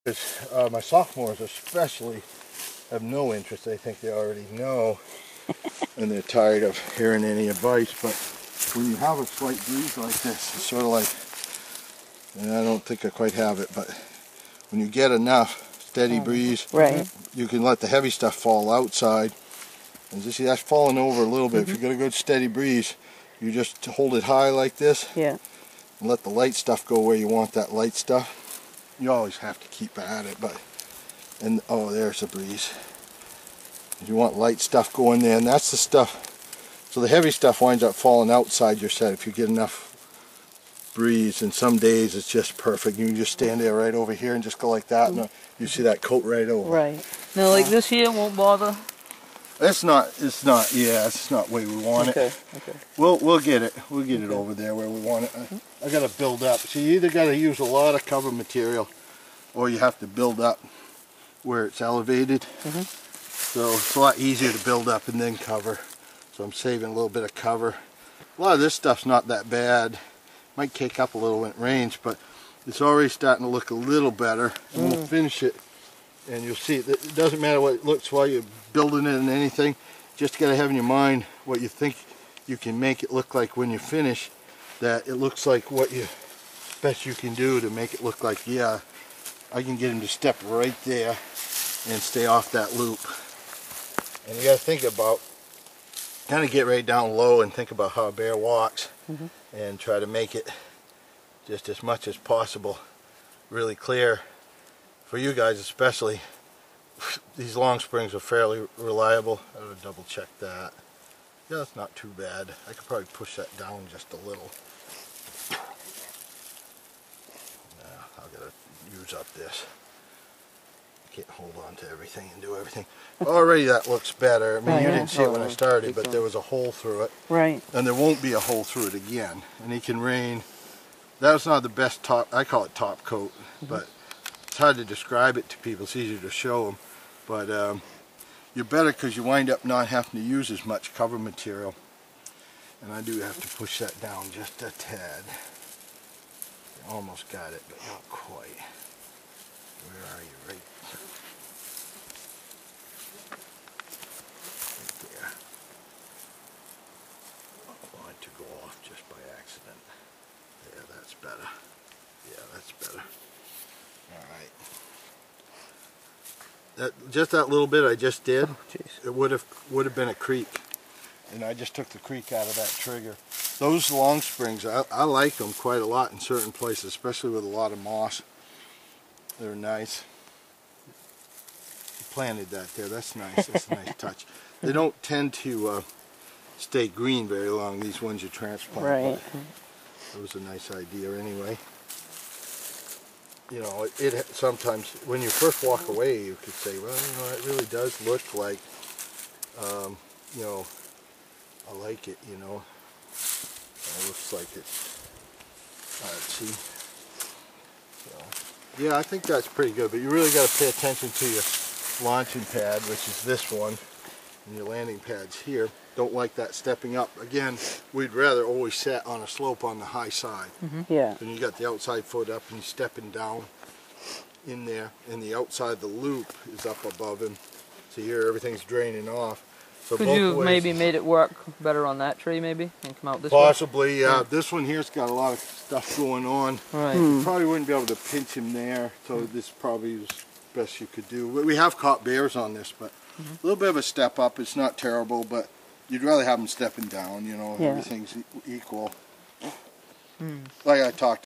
My sophomores especially have no interest. They think they already know, and they're tired of hearing any advice. But when you have a slight breeze like this, it's sort of like, and I don't think I quite have it, but when you get enough steady breeze, right, you can let the heavy stuff fall outside. And you see that's falling over a little bit. If you get a good steady breeze, you just hold it high like this, yeah, and let the light stuff go where you want that light stuff. You always have to keep at it, but, and oh, there's a breeze. You want light stuff going there, and that's the stuff. So the heavy stuff winds up falling outside your set if you get enough breeze, and some days it's just perfect. You can just stand there right over here and just go like that, and you see that coat right over. right. Now, like this here won't bother. It's not the way we want Okay, it. okay. We'll get it. We'll get it over there where we want it. I got to build up. So you either got to use a lot of cover material, or you have to build up where it's elevated. So it's a lot easier to build up and then cover. So I'm saving a little bit of cover. A lot of this stuff's not that bad. Might kick up a little when it rains, but it's already starting to look a little better. And we'll finish it, and you'll see it doesn't matter what it looks while you're building it and anything. Just got to have in your mind what you think you can make it look like when you finish. That it looks like what you best you can do to make it look like, yeah, I can get him to step right there and stay off that loop. And you got to think about, kind of get right down low and think about how a bear walks, and try to make it just as much as possible really clear for you guys especially. These long springs are fairly reliable. I would double check that. Yeah, that's not too bad. I could probably push that down just a little. I've got to use up this. I can't hold on to everything and do everything. Already that looks better. I mean, you didn't see it when I started, but there was a hole through it. Right. And there won't be a hole through it again. And he can rain. That's not the best top, I call it top coat, but it's hard to describe it to people. It's easier to show them. But you're better because you wind up not having to use as much cover material. And I do have to push that down just a tad. Almost got it, but not quite. Where are you? Right there. I want it to go off just by accident. Yeah, that's better. Yeah, that's better. Alright. Just that little bit I just did, it would have been a creek. And I just took the creek out of that trigger. Those long springs, I like them quite a lot in certain places, especially with a lot of moss. They're nice. You planted that there, that's nice. That's a nice touch. They don't tend to stay green very long, these ones you transplant. Right. It was a nice idea anyway. You know, it sometimes, when you first walk away, you could say, well, you know, it really does look like, you know, I like it, you know. It looks like it. Alright, see? So, yeah, I think that's pretty good, but you really got to pay attention to your launching pad, which is this one, and your landing pads here. Don't like that stepping up. Again, we'd rather always set on a slope on the high side. Yeah. And you got the outside foot up and you're stepping down in there, and the outside of the loop is up above him. So here everything's draining off. So Could you maybe made it work better on that tree maybe and come out this possibly, way? yeah. This one here's got a lot of stuff going on. Right. You probably wouldn't be able to pinch him there, so this probably is best you could do. We have caught bears on this, but a little bit of a step up. It's not terrible, but you'd rather have them stepping down, you know, everything's equal. Like I talked